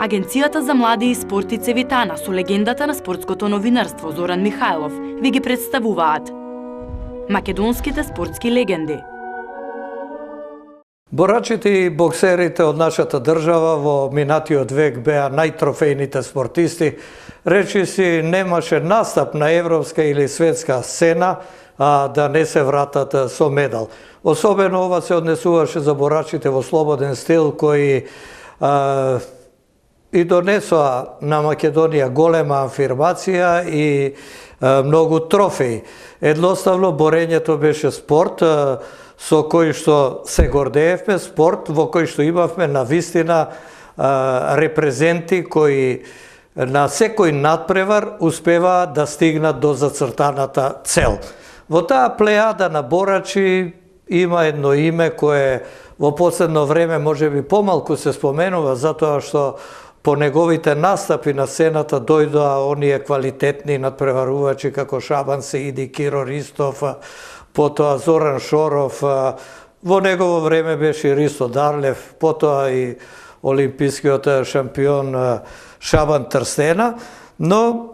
Агенцијата за млади и спорт и Цевитана со легендата на спортското новинарство Зоран Михајлов ви ги представуваат македонските спортски легенди. Борачите и боксерите од нашата држава во минатиот век беа најтрофејните спортисти. Речи си, немаше настап на европска или светска сцена, а да не се вратат со медал. Особено ова се однесуваше за борачите во слободен стил, кои и донесоа на Македонија голема афирмација и многу трофеи. Едноставно, борењето беше спорт со кој што се гордеевме, спорт во кој што имавме навистина репрезенти кои на секој надпревар успеваат да стигнат до зацртаната цел. Во таа плејада на борачи има едно име кое во последно време можеби помалку се споменува, затоа што по неговите настапи на сцената дојдоа оние квалитетни надпреварувачи како Шабан Сеиди, Киро Ристов, потоа Зоран Шоров, во негово време беше Ристо Дарлев, потоа и олимпискиот шампион Шабан Трстена, но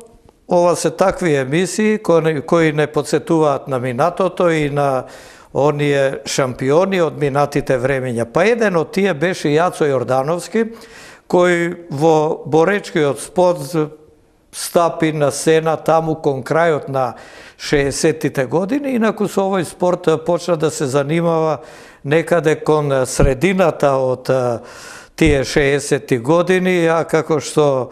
ова се такви емисии кои не подсетуваат на минатото и на оние шампиони од минатите времења. Па еден од тие беше Јацо Јордановски, кој во боречкиот спорт стапи на сцена таму кон крајот на 60-тите години, инаку со овој спорт почна да се занимава некаде кон средината од тие 60-ти години, а како што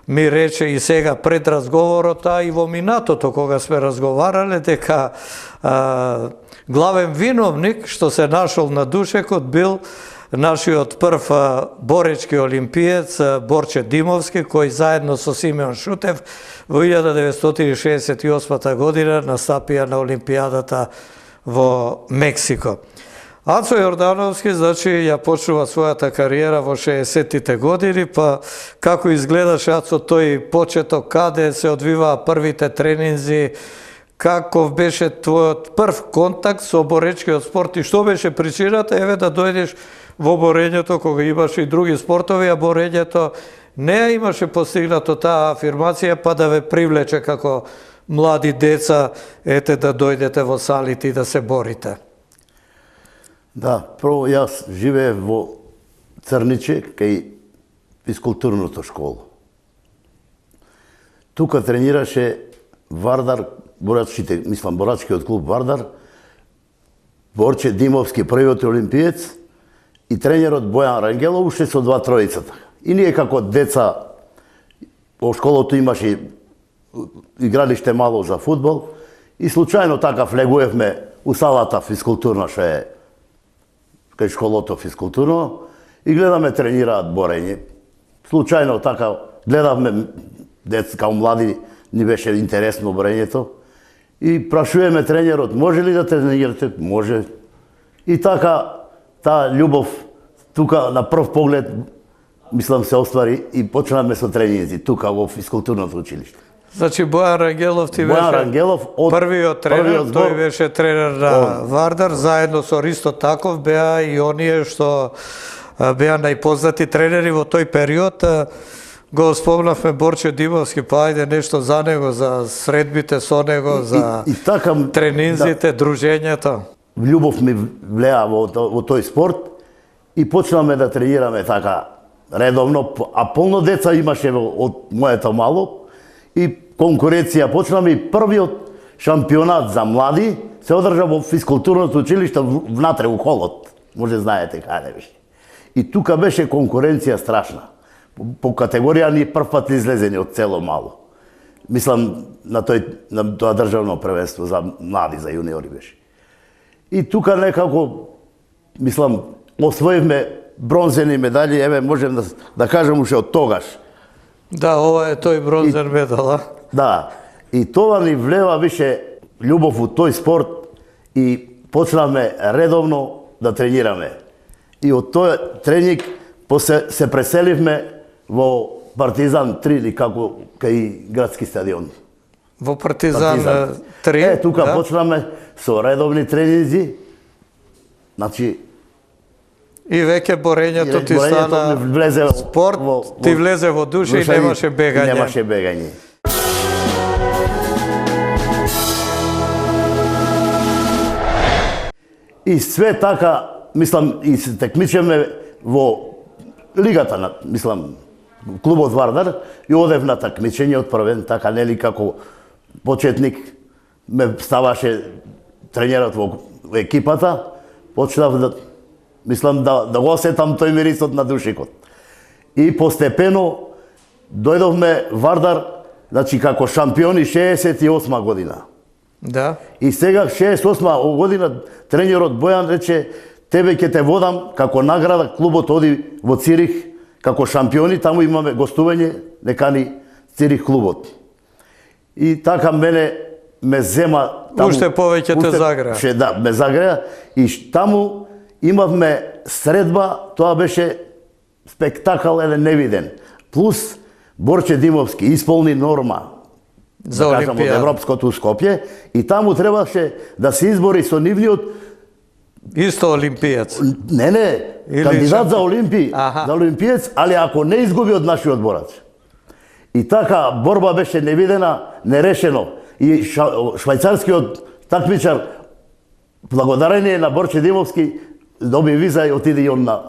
ми рече и сега пред разговорот, а и во минатото кога сме разговарале, дека главен виновник што се нашол на душекот бил нашиот прв боречки олимпиец Борче Димовски, кој заедно со Симеон Шутев во 1968 година настапија на Олимпијадата во Мексико. Ацо Јордановски, значи, ја почнува својата кариера во 60-тите години, па како изгледаше Ацо тој почеток, каде се одвиваа првите тренинзи, каков беше твојот прв контакт со боречкиот спорт и што беше причината, еве да дојдеш во борењето кога имаше и други спортови, а борењето не имаше постигнато таа афирмација, па да ве привлече како млади деца, ете да дојдете во салите и да се борите. Да, прво јас живеев во Црниче, кај физкултурното школа. Тука тренираше Вардар, борачкиот клуб Вардар, Борче Димовски, првиот олимпиец, и тренерот Бојан Рангелов, уште со два тројцата. И ние како деца во школото имаше игралиште мало за фудбал и случајно така влегувевме у салата физкултурна, што е кај школото физкултурно, и гледаме тренираат борење. Случајно така гледавме деца као млади, ни беше интересно борењето. И прашуваме тренерот, може ли да тренирате? Може. И така, таа љубов, тука на прв поглед, мислам се оствари и почнавме со тренинзи, тука во физкултурното училиште. Значи, Бојан Рангелов ти беше првиот тренер, тој беше тренер на Вардар, заедно со Ристо Таков беа и оние што беа најпознати тренери во тој период. Го спомнавме Борче Димовски, па ајде нешто за него, за средбите со него, за тренинзите, дружењето. Љубов ми влеа во тој спорт и почнавме да тренираме така редовно, а полно деца имаше од моето мало и конкуренција почнаме и првиот шампионат за млади се одржа во физкултурното училиште внатре у холот. Може знаете каде беше. И тука беше конкуренција страшна. По категорија ни прв пат излезени од цело мало. Мислам на тоа државно првенство за млади, за јуниори беше. И тука некако, мислам, освоивме бронзени медали, еве можем да кажем уште од тогаш. Да, ова е тој бронзен медал, а? Да, и тоа ни влева више љубов у тој спорт и почнавме редовно да тренираме. И од тој тренинг после се преселивме во Партизан 3, како кај градски стадион. Во Партизан 3? Тука почнаме со редовни тренинзи. Значи, И веќе борењето ти Борењето стана влезе спорт, ти влезе во душа и немаше бегање. Немаше бегање. И све така, мислам, и се текмичеме во лигата, мислам, клубот Вардар, и одев на такмичење од првен, така нели како почетник ме ставаше тренерот во екипата, почнав да, мислам, да го осетам тој мирисот на душикот. И постепено дојдовме Вардар, значи како шампиони 68 година. Да. И сега 68 година тренерот Бојан рече, тебе ќе те водам како награда, клубот оди во Цирих како шампиони, таму имаме гостување, некани Цирих клубот. И така мене ме зема таму. Уште повеќе те загреа. Да, ме загреа и таму имавме средба, тоа беше спектакл еден невиден. Плюс Борче Димовски исполни норма За да кажам, од Олимпијада. Европското Скопје и таму требаше да се избори со нивниот Исто олимпијец. не, Или кандидат за Аха. за олимпиец, али ако не изгуби од нашиот борач. И така борба беше невидена, нерешено. И швајцарскиот такмичар, благодарение на Борче Димовски, доби виза и отиде и он на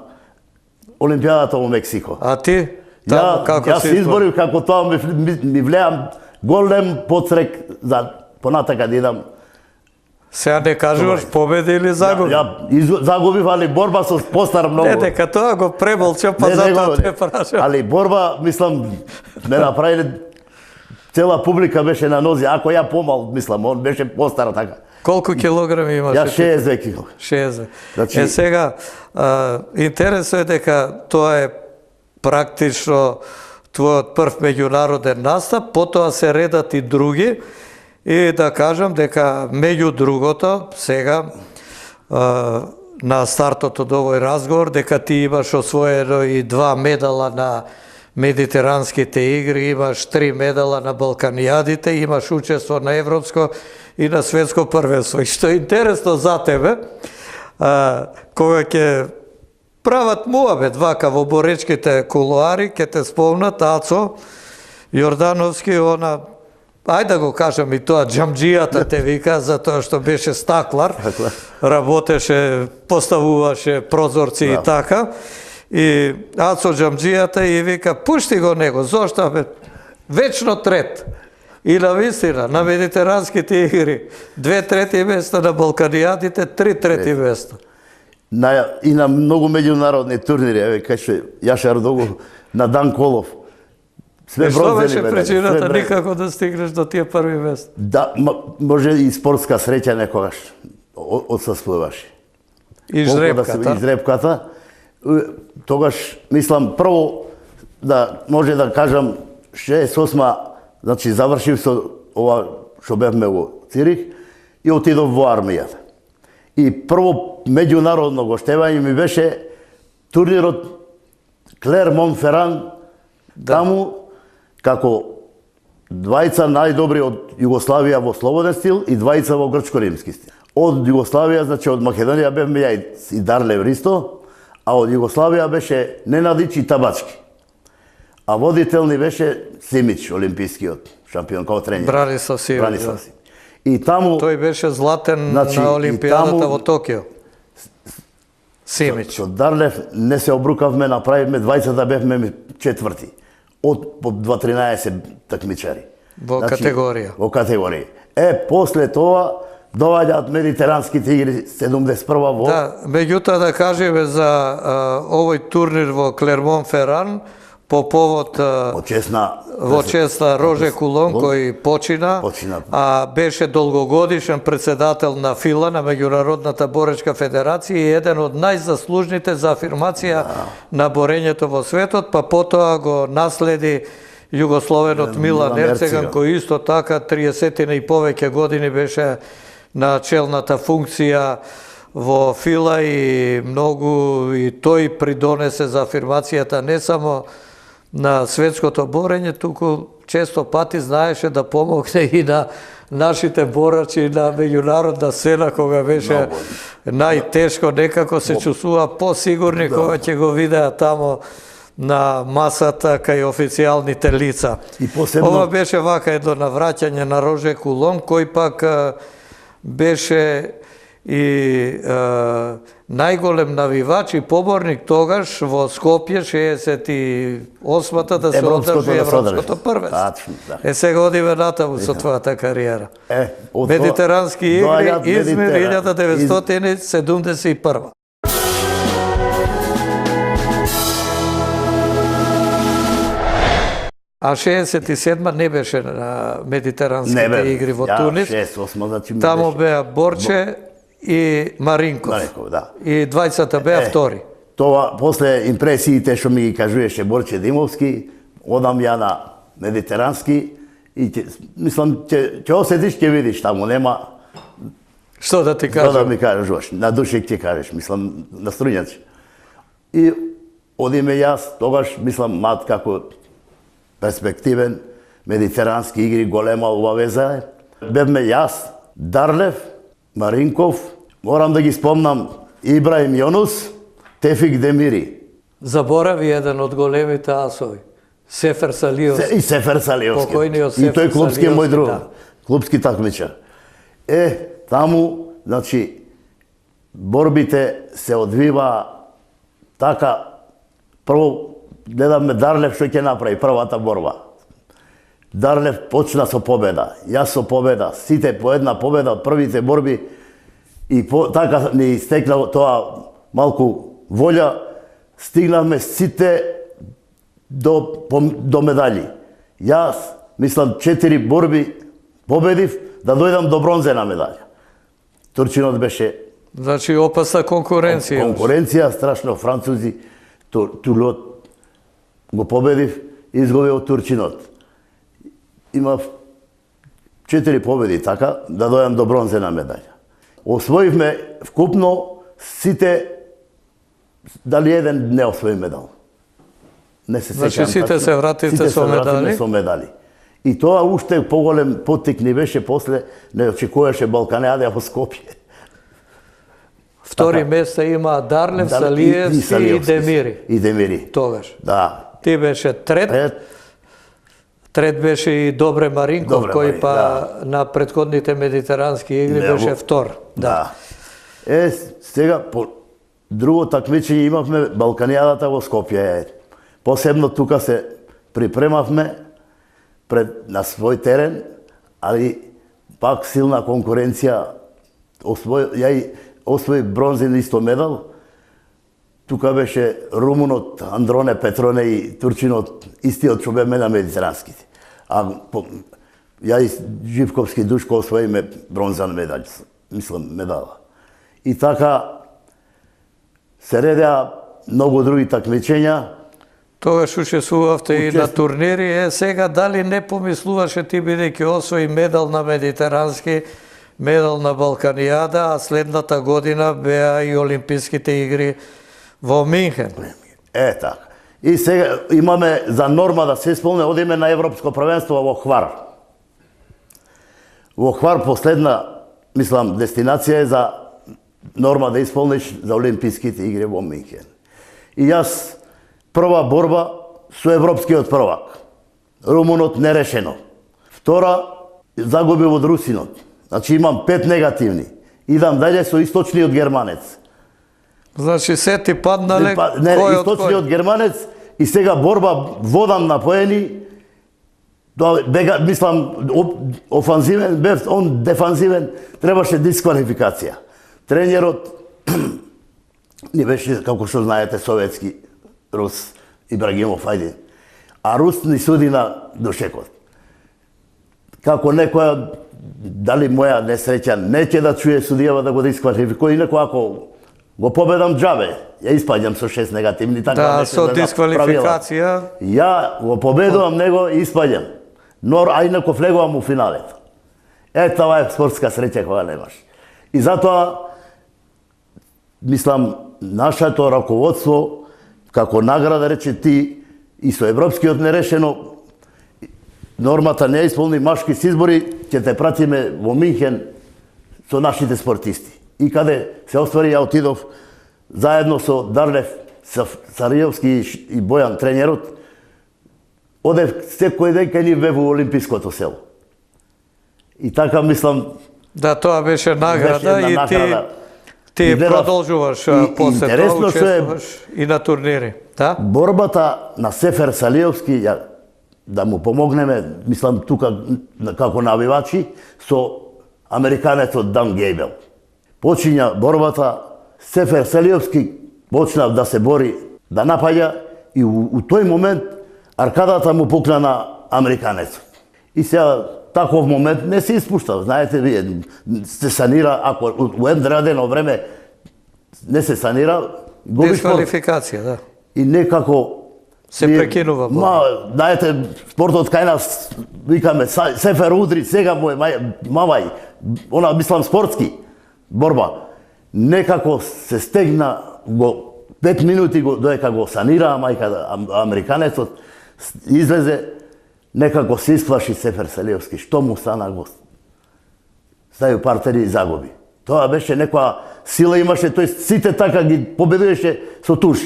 Олимпијадата во Мексико. А ти? Таму како Јас си се изборив како тоа ми влеам голем поцрек за понатака да идам. Сега не кажуваш победи или загуби? Загубив, али борба со постар многу. Не, дека тоа го премолча, па Не, затоа не, те прашам. Али борба, мислам, ме направиле, цела публика беше на нози, ако ја помал, мислам, он беше постар така. Колку килограми имаш? Ја 62 кило. 60. Значи- Сега, интересно е дека тоа е практично твојот прв меѓународен настап, потоа се редат и други, и да кажам дека меѓу другото, сега, на стартот од овој разговор, дека ти имаш освоено и 2 медала на Медитеранските игри, имаш 3 медала на Балканијадите, имаш учество на Европско и на Светско првенство. И што е интересно за тебе, кога ќе прават муабет вака во боречките кулуари, ќе те спомнат Ацо Јордановски, она, ајде да го кажам и тоа, џамџијата те вика, затоа што беше стаклар, работеше, поставуваше прозорци и така. И Ацо џамџијата и вика, пушти го него, зошто бе, вечно трет. И на вистина, на Медитеранските игри, 2 трети места, на Балканијадите 3 трети места. И на многу меѓународни турнири, еве каже Јашар Догов, на Дан Колов. Све Што бронзени беше медали, причината све никако да стигнеш до тие први места? Да, може и спортска среќа некогаш отсуствуваше. И жребката. И жребката. Тогаш, мислам, прво, да може да кажам, 68, значи завршив со ова што бевме во Цирих и отидов во армијата. И прво меѓународно гоштевање ми беше турнирот Клермон-Феран, таму како двајца најдобри од Југославија во слободен стил и двајца во грчко-римски стил. Од Југославија, значи од Македонија бевме ја и Дарле Ристо, а од Југославија беше Ненадич и Табачки. А водител ни беше Симич, олимпискиот шампион, као тренер. Бранислав Симич. Бранислав Симич. И таму... Тој беше златен Значи, на Олимпијадата таму- во Токио. Симич. Со Дарлев не се обрукавме, направивме двајцата, бевме четврти. Од по 2-13 такмичари. Во категорија. Во категорија. После тоа доаѓаат Медитеранските игри 71 во... Да, меѓутоа да кажеме за овој турнир во Клермон-Феран, по повод во чест на Роже Кулон кој почина, а беше долгогодишен председател на ФИЛА, на Меѓународната боречка федерација и еден од најзаслужните за афирмација на борењето во светот, па потоа го наследи југословенот Милан Ерцеган, кој исто така 30 и повеќе години беше на челната функција во ФИЛА и многу и тој придонесе за афирмацијата не само на светското борење, туку често пати знаеше да помогне и на нашите борачи на меѓународна сцена, кога беше најтешко, некако се чувствува посигурни кога ќе го видеа тамо на масата кај официјалните лица. И посебно... Ова беше вака едно навраќање на Роже Кулон, кој пак беше и најголем навивач и поборник тогаш во Скопје 68-та да се одржи Европското првенство. Сега одиме натаму со твојата кариера. Медитерански игри, Измир 1971. А 67-ма не беше на медитеранските игри во Тунис. Тамо беа Борче и Маринков. И двајцата беа втори. Тоа, после импресиите што ми ги кажуваше Борче Димовски, одам ја на медитерански и мислам, ќе осетиш, ќе видиш, таму нема... Што да ти кажам? Што да ми кажеш, на душек ќе кажеш, мислам, на струњач. И одиме јас, тогаш, мислам, мат како перспективен, медитерански игри, голема обавеза. Бевме јас, Дарлев, Маринков, морам да ги спомнам, Ибраим Јонус, Тефик Демири. Заборави еден од големите асови, Сефер Салиовски. И Сефер Салиовски. Покојниот Сефер Салиовски. И тој клубски мој друг, клубски такмичар. Таму, значи, борбите се одвива така, прво, гледаме Дарлев што ќе направи првата борба. Дарлев почна со победа, јас со победа, сите по една победа од првите борби и така ни истекна тоа малку волја, стигнавме сите до медали. Јас, мислам, 4 борби победив да дојдам до бронзена медалја. Турчинот беше... Значи, опасна конкуренција. Конкуренција, страшно, французи, Тулот, го победив, изгуби од Турчинот. Имав 4 победи така, да дојам до бронзена медалја. Освоивме вкупно сите, дали еден не освои медал. Не се сеќам. Значи сите се вративте со медали? Сите се вративме со медали. И тоа уште поголем поттик ни беше после, не очекуваше Балканеада во Скопје. Втори места има Дарлев, Салиевски и Демири. И Демири. Тогаш. Да. Ти беше трет. Трет беше и Добре Маринков, кој па на претходните медитерански игри беше втор. Да. Сега по друго такмичење имавме Балканијадата во Скопје. Посебно тука се припремавме на свој терен, али пак силна конкуренција. Ја освои бронзен исто медал. Тука беше румунот Андроне Петроне и турчинот истиот што бе на медитеранските. А ја и Живковски Душко освоиме бронзан медал, мислам медала. И така се редеа многу други такмичења. Тогаш учествувавте и на турнири. Сега дали не помислуваше ти, бидејќи освои медал на медитерански, медал на Балканијада, а следната година беа и Олимписките игри во Минхен. Така. И сега имаме за норма да се исполне, одиме на Европско првенство во Хвар. Во Хвар последна, мислам, дестинација е за норма да исполниш за Олимписките игри во Минхен. И јас прва борба со европскиот првак. Румунот нерешено. Втора загубив од русинот. Значи имам 5 негативни. Идам дале со источниот германец. Значи се ти паднале кој од источниот германец и сега борба водам на поени. Бега, мислам, офанзивен, бев он дефанзивен, требаше дисквалификација. Тренерот ни беше, како што знаете, советски Рус Ибрагимов, ајде. А Рус ни суди на душекот. Како некоја, дали моја несреќа, не ќе да чуе судијава да го дисквалификува, инако ако го победам џабе, ја испаѓам со 6 негативни, така да, со дисквалификација. Ја го победувам него и испаѓам. Но а инако влегувам у финалето. Това е спортска среќа која немаш. И затоа мислам нашето раководство како награда рече ти и со европскиот нерешено нормата не исполни машки с избори, ќе те пратиме во Минхен со нашите спортисти. И каде се оствари, ја отидов заедно со Дарлев Сариевски и Бојан, тренерот, одев секој ден кај ни во Олимпиското село. И така мислам... Да, тоа беше награда и ти продолжуваш после тоа, учествуваш и на турнири. Да? Борбата на Сефер Салиевски, да му помогнеме, мислам тука како навивачи, со американецот Дан Гейбел. Почиња борбата, Сефер Салиевски почна да се бори, да напаѓа и у тој момент аркадата му пукна на американецот. И сега таков момент не се испушта. Знаете, вие се санира, ако у одредено време не се санира, губиш дисквалификација, да. И некако се прекинува борба. Знаете, спортот кај нас, викаме, Сефер удри, сега му е мавај, она мислам спортски борба. Некако се стегна во 5 минути доека го санира американецот, излезе, некако се исплаши Сефер Салиевски. Што му стана го? Стају партери и загуби. Тоа беше некоја сила имаше, тој сите така ги победуваше со туш.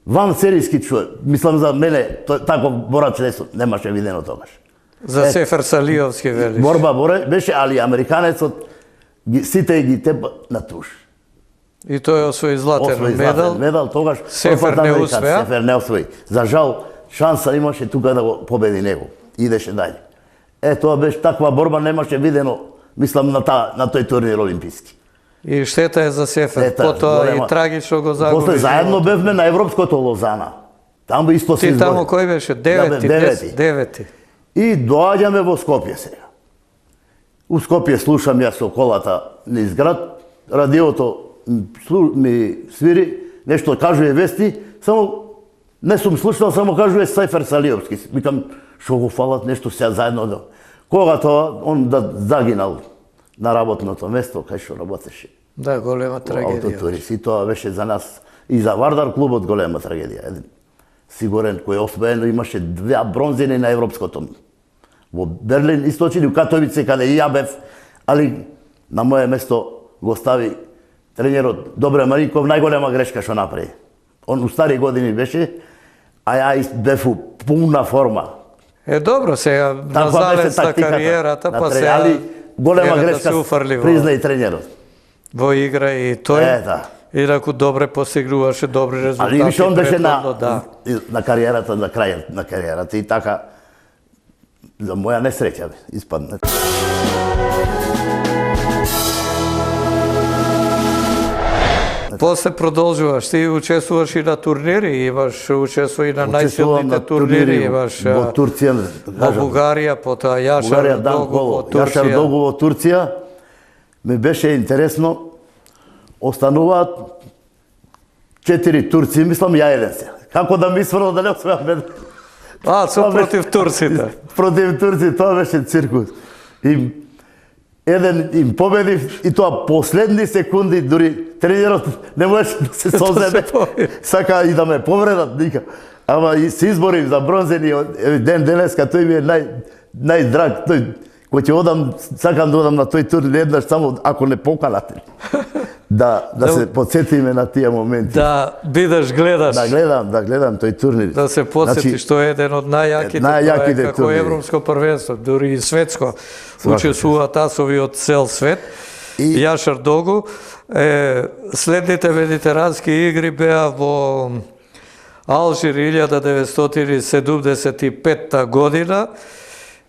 Ван серијски човек. Мислам за мене, таков борач немаше видено тогаш. За Сефер Салиевски велиш. Борба беше, али американецот сите ги тепа на туш. И тој освои златен медал. Медал тогаш. Сефер не успеа. Сефер не освои. За жал, шанса имаше тука да го победи него. Идеше даје. Тоа беше таква борба, немаше видено, мислам, на тој турнир олимписки. И штета е за Сефер, потоа и трагично го загуби. После заедно бевме на Европското Лозана. Таму исто се избори. Ти таму кој беше? Девети. И доаѓаме во Скопје сега. У Скопје слушам јас со колата низ град, радиото ми свири, нешто кажува вести, само не сум слушнал, само кажува Сефер Салиевски. Викам, шо го фалат нешто сега заедно. Кога тоа, он да загинал на работното место, кај што работеше. Да, голема трагедија. Автотурист. И тоа беше за нас и за Вардар клубот голема трагедија. Сигурен кој освоено имаше 2 бронзини на европското. Во Берлин источили, у Катовице, каде и ја бев, али на моје место го стави тренерот Добре Маринков, најголема грешка што направи. Он у стари години беше, а ја бев у пуна форма. Добро, сега на заленста кариерата, па сега голема грешка призна и тренерот. Во игра и тој. Инаку добре постигнуваше добри резултати. Али више он беше на кариерата, на крајот на кариерата и така за моја несреќа испадна. После продолжуваш, ти учествуваш и на турнири, имаш учествува и на најсилните турнири, имаш во Турција, во Бугарија, потоа Јашар Догу во Турција. Јашар Догу во Турција, ми беше интересно, остануваат 4 турци, мислам ја еден се. Како да ми сврно да не освојам? Со против турците. Против турци, тоа беше циркус. Еден им победи и тоа последни секунди, дури тренерот не можеше да се соземе, сака и да ме повредат, ника. Ама и се изборим за бронзени, ден денеска, тој ми е најдраг, тој кој ќе одам, сакам да одам на тој турнир еднаш, само ако не поканате. Да се подсетиме на тие моменти. Да бидеш гледаш. Да гледам тој турнир. Да се подсетиш, тоа е еден од најјаките, како европско првенство, дури и светско. Учествуваат асови од цел свет. Јашар Догу. Следните медитерански игри беа во Алжир 1975 година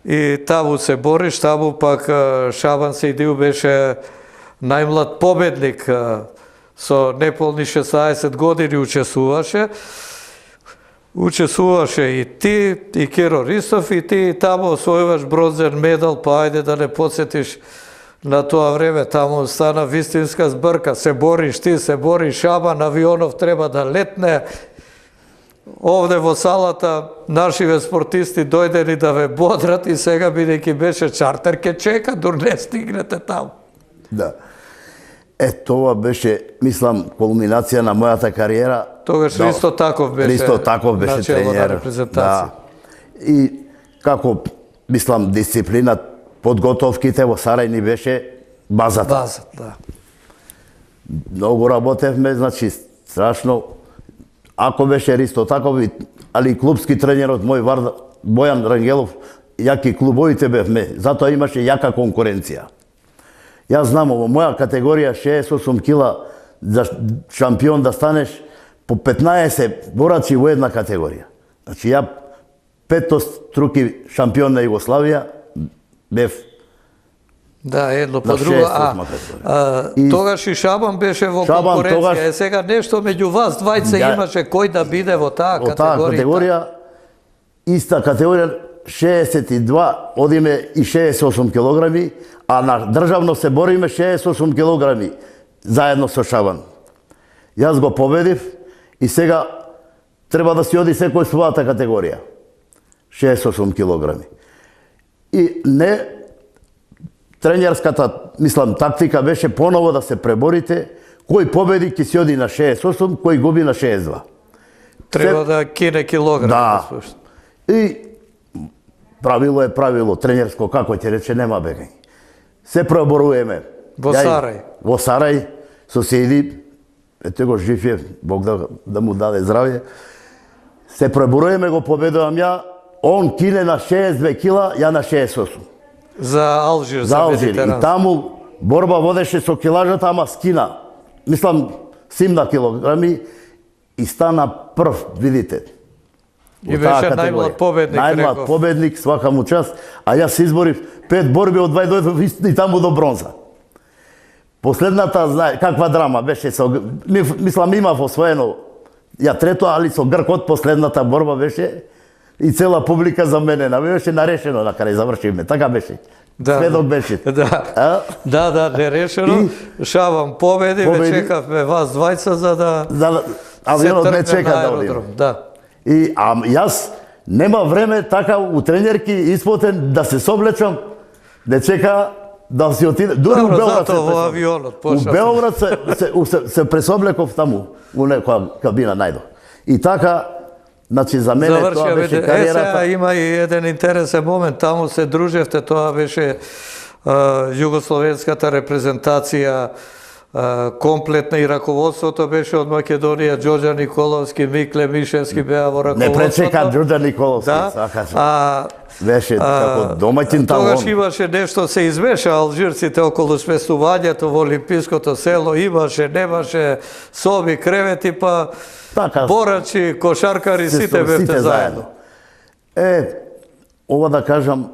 и таму се бориш, таму пак Шабан Сейдиу беше најмлад победник, со неполни 16 години учествуваше и ти, и Керо Ристов, и ти таму освојуваш бронзен медал, па ајде да не подсетиш на тоа време, таму стана вистинска збрка, се бориш ти, се бори Шабан, авионов треба да летне. Овде во салата нашиве спортисти дојдени да ве бодрат и сега бидејќи беше чартер, ке чека, дур не стигнете таму. Да. Тоа беше, мислам, кулминација на мојата кариера. Тогаш Ристо Таков беше тренер. репрезентација. И како мислам, дисциплина, подготовките во Сарај ни беше базата. База, да. Многу работевме, значи, страшно. Ако беше Ристо такови, али клубски тренерот мој Бојан Рангелов, јаки клубовите бевме, затоа имаше јака конкуренција. Јас знам, во моја категорија 68 кила за шампион да станеш по 15 бораци во една категорија. Значи ја петоструки шампион на Југославија бев. Да, едно по друго. Тогаш и Шабан беше во конкуренција. Сега нешто меѓу вас двајца имаше кој да биде во таа категорија. Во таа категорија, иста категорија, 62, одиме и 68 килограми, а на државно се бориме 68 килограми, заедно со Шабан. Јас го победив и сега треба да си оди секој својата категорија. 68 килограми. И не тренерската, мислам, тактика беше поново да се преборите, кој победи ќе си оди на 68, кој губи на 62. Треба да кине килограм. Да. И правило е правило, тренерско, како ќе рече, нема бегање. Се преборуваме. Во Сарај. Во Сарај, соседи, ете го жив е, Бог да му даде здравје. Се преборуваме, го победувам ја, он кине на 62 кила, ја на 68. За Алжир, за Алжир. И таму борба водеше со килажата, ама скина. Мислам, симна килограми и стана прв, видите. И беше најмлад победник. Најмлад победник, свака му част. А јас изборив 5 борби од 22 и таму до бронза. Последната, знае, каква драма беше со... Мислам, имав освоено ја трето, али со Гркот последната борба беше и цела публика за мене. Беше нарешено на крај, завршивме. Така беше. Сведок беше. Да, нерешено. Шабан победи, ве чекавме вас двајца за да... Авионот не чека да одиме. И јас нема време така у тренерки испотен да се соблечам, да чека да си отиде. Дури у Белград се во авионот пошел. У Белград се пресоблеков таму, у некоја кабина најдов. И така, значи за мене тоа беше кариерата. Сега има и еден интересен момент, таму се дружевте, тоа беше југословенската репрезентација комплетна и раководството беше од Македонија, Ѓорѓа Николовски, Микле Мишевски беа во раководството. Не пречека Ѓорѓа Николовски, да. Беше како домаќин таму. Тогаш имаше нешто, се измеша алжирците околу сместувањето во Олимпиското село, имаше, немаше соби, кревети, па борачи, кошаркари, сите бевте заедно. Ова да кажам,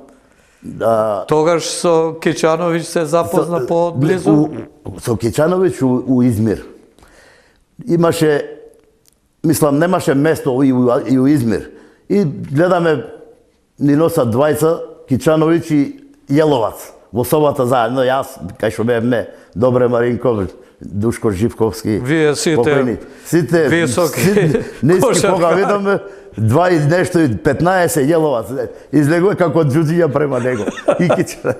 тогаш со Кичановиќ се запозна поблизу? Со Кичановиќ у Измир. Имаше, мислам, немаше место и у Измир. И гледаме, ни носат двајца, Кичановиќ и Јеловац. Во собата заедно, јас, кај шо бевме, Добре Маринков, Душко Живковски. Вие сите високи Ниски кога видаме, 2 и нешто и 15 Јеловац. Излегува како џуџија према него. И Кичановиќ.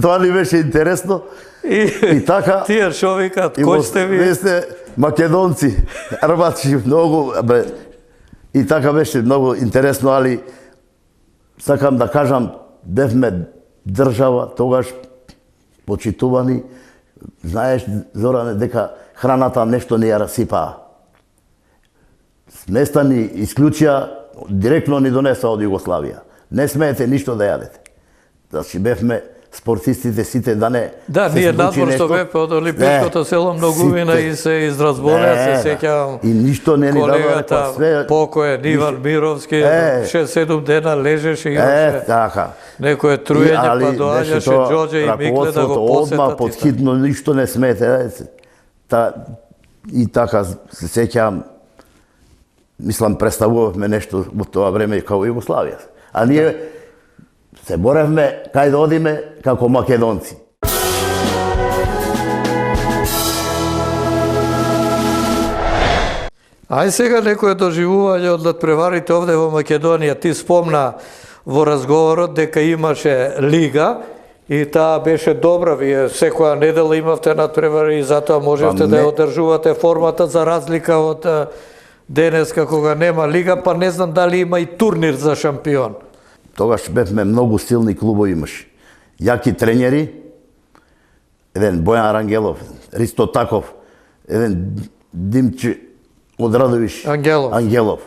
Тоа ли беше интересно. И така... Тие шо викат, кој сте ви? Вие сте македонци, арбачи, многу... И така беше многу интересно, али сакам да кажам, бевме држава, тогаш почитувани. Знаеш, Зоране, дека храната нешто не ја расипаа. Сместа ни исклучија, директно ни донеса од Југославија. Не смеете ништо да јадете. Значи, бевме спортистите сите да не... Да, ние надвор што бевме од Олимпиското село многумина и се изразболеа, се сеќавам. И ништо не ни дава колегата покоен Иван Мировски, 6-7 дена лежеше, имаше некој труење, па доаѓаше Ѓорѓе и Микле да го посетат. Одма подхитно, ништо не смете. И така се сеќавам, мислам, представувавме нешто во тоа време како Југославија. А ние се боревме кај да одиме како македонци. Ај сега некој доживување од натпреварите овде во Македонија. Ти спомна во разговорот дека имаше лига и таа беше добра. Вие секоја недела имавте натпревари и затоа можевте да ја одржувате формата за разлика од денеска кога нема лига, па не знам дали има и турнир за шампион. тогаш бевме многу силни клубови имаш. Јаки тренери, еден Бојан Рангелов, Ристо Таков, еден Димче Одрадовиш Ангелов,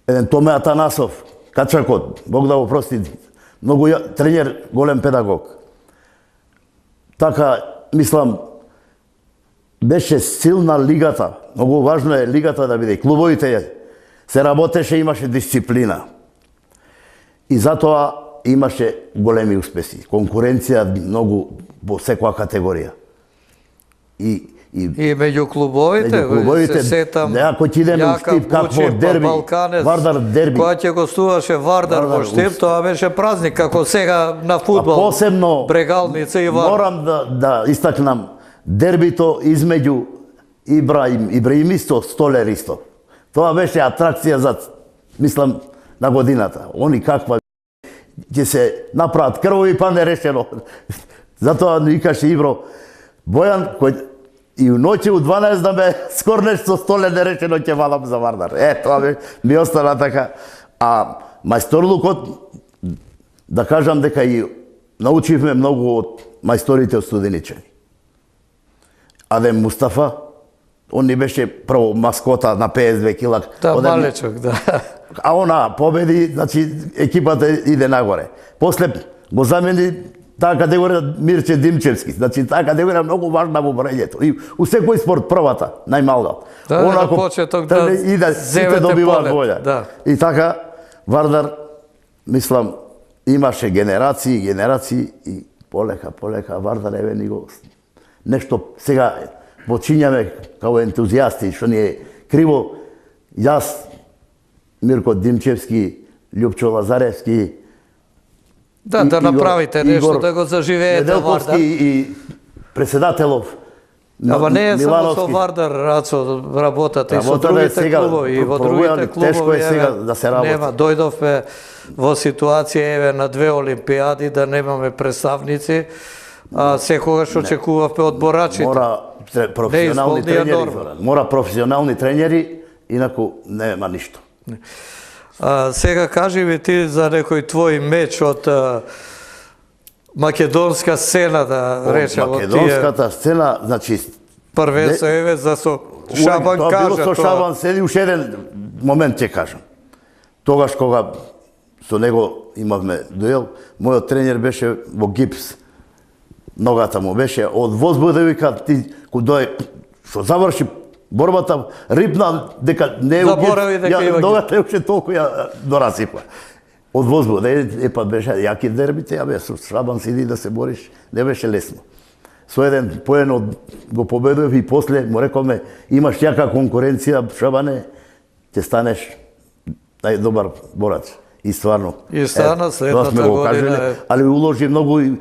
еден Томе Атанасов, Качакот, Бог да го прости, многу тренер, голем педагог. Така, мислам, беше силна лигата. Многу важно е лигата да биде. Клубовите се работеше, имаше дисциплина. И затоа имаше големи успеси. Конкуренција многу во секоја категорија. И меѓу клубовите, се сетам, ако ќе идеме у Штип, какво дерби, Вардар дерби. Кога ќе гостуваше Вардар во Штип, тоа беше празник, како сега на фудбал. Посебно, Брегалница и Вардар. Морам да истакнам дербито измеѓу Ибраимисто, Столеристо. Тоа беше атракција за, мислам, на годината. Они каква ќе се направат крвови, па не решено. Затоа викаше Ибро, Бојан, кој и у ноќе у 12 да ме скорнеш со Столе неречено ќе валам за Вардар. Тоа ми остана така. А мајсторлукот, да кажам дека и научивме многу од мајсторите од Студеничани. Адем Мустафа, он ни беше прво маскота на 52 кила. Да, малечок, да. А она победи, значи екипата иде нагоре. После го замени таа категорија Мирче Димчевски. Значи таа категорија многу важна во борењето. И у секој спорт првата, најмалга. Да, на почеток да сите добиваат волја. Да. И така Вардар, мислам, имаше генерации и полека Вардар еве ни го нешто сега почињаме као ентузијасти, што ни е криво. Јас, Мирко Димчевски, Љупчо Лазаревски, да направите нешто, да го заживеете Вардар. И председателов, Ама не е само со Вардар, Рацо, работата и со другите клубови. И во другите клубови, да се работи. Нема, дојдовме во ситуација, еве, на 2 олимпијади, да немаме представници, а секогаш очекувавме од борачите. Мора професионални тренери, мора професионални тренери, инаку нема ништо. Сега кажи ми ти за некој твој меч од македонска сцена, да речем, од тие. Македонската сцена, значи првенство еве за со Шабан кажа тоа. Тоа било со Шабан, седи уште еден момент ќе кажам. Тогаш кога со него имавме дуел, мојот тренер беше во гипс. Ногата му беше од возбуда, вика, ти кога што заврши борбата, рипна дека не е заборави дека има. Ногата уште толку ја дорасипа. Од возбуда, па беше јаки дербите, ја бе со Шабан сиди да се бориш, не беше лесно. Со еден поено го победував и после му рековме, имаш јака конкуренција, Шабане, ќе станеш најдобар борач. И стварно. И стана следната година. Али уложи многу и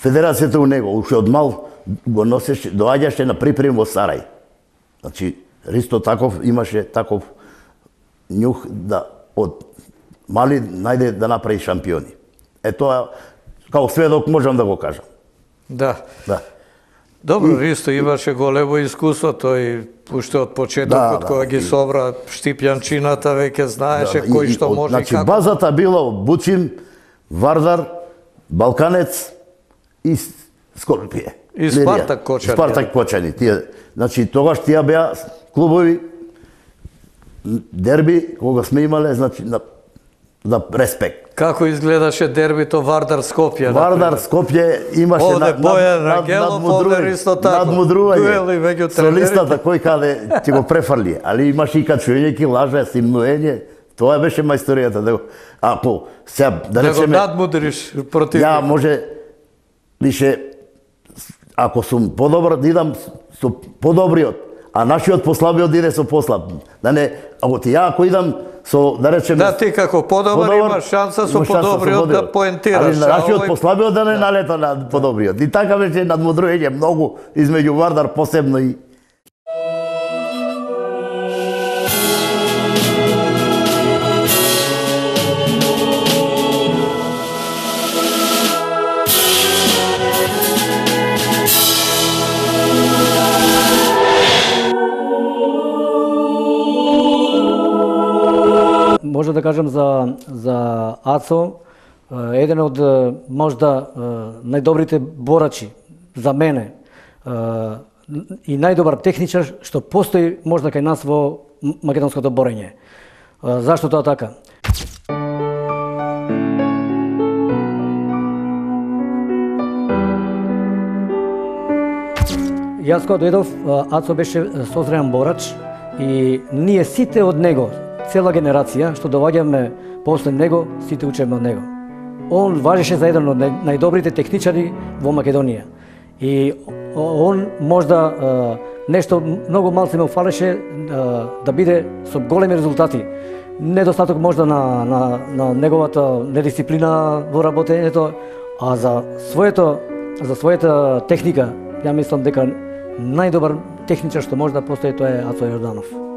федерацијата у него. Уште од мал го носеше, доаѓаше на припрем во Сарај. Значи, Ристо Таков имаше таков њух да од мали најде да направи шампиони. Тоа, као сведок можам да го кажам. Да. Да. Добро, Ристо имаше големо искуство, тој уште од почетокот, кога ги собра Штипјанчината, веќе знаеше кој што може и како. Значи, базата било Бучим, Вардар, Балканец и Скопје. И Спартак Кочани. Спартак Кочани. Значи, тогаш тие беа клубови, дерби, кога сме имале, значи, на респект. Како изгледаше дербито Вардар Скопје? Вардар Скопје имаше надмудрување со листата кој каде ќе го префарли, али имаше и качување ки лажа, симнуење. Тоа беше мајсторијата. Ако сега да речеме, да го надмудриш против. Ја може више, ако сум подобар да идам со подобриот, а нашиот послабиот иде со послаб. Да не, ако идам со, да речеме... Да, ти како подобар имаш шанса со подобриот да поентираш. Али нашиот послабиот да не налета на подобриот. И така беше надмудрување многу измеѓу Вардар посебно и... Може да кажам за Ацо, еден од можда најдобрите борачи за мене и најдобар техничар што постои можда кај нас во македонското борење. Зашто тоа така? Јас кога дојдов, Ацо беше созреан борач и ние сите од него, цела генерација што доаѓаме после него, сите учеме од него. Он важеше за еден од најдобрите техничари во Македонија. И он можда нешто многу малце ме фалеше да биде со големи резултати. Недостаток можда на неговата недисциплина во работењето, а за својата техника, ја мислам дека најдобар техничар што може да постои тоа е Ацо Јорданов.